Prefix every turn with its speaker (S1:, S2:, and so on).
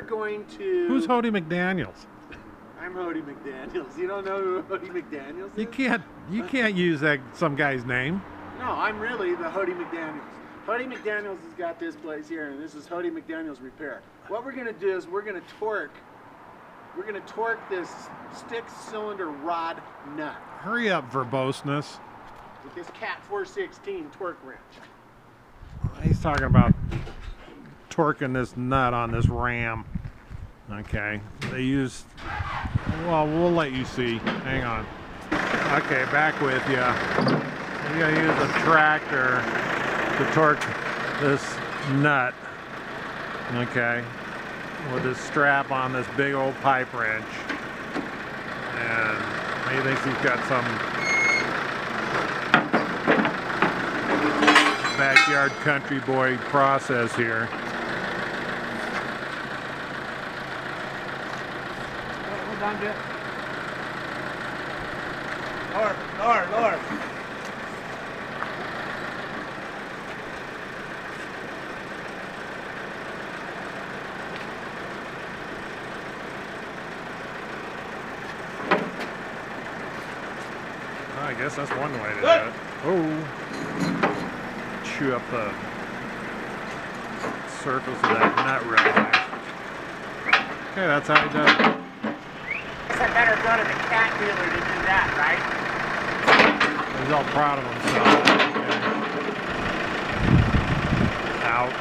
S1: we're going to...
S2: Who's Hody McDaniels?
S1: I'm Hody McDaniels. You don't know who Hody McDaniels is?
S2: You can't use some guy's name.
S1: No, I'm really the Hody McDaniels. Hody McDaniels has got this place here, and this is Hody McDaniels Repair. What we're gonna do is we're gonna torque this stick cylinder rod nut
S2: Hurry up, verboseness.
S1: with this Cat 416 torque wrench.
S2: He's talking about torquing this nut on this ram. Okay, they use, well, we'll let you see. Hang on. Okay, back with you. You gotta use a tractor to torque this nut. Okay, with this strap on this big old pipe wrench. And he thinks he's got some backyard country boy process here.
S1: Hold on, Jeff.
S3: Lower.
S2: I guess that's one way to do it. Oh, chew up the surface of that nut real nice. Okay, that's how he does it.
S3: I better go to the cat dealer to do that, right?
S2: He's all proud of himself. Okay. Out.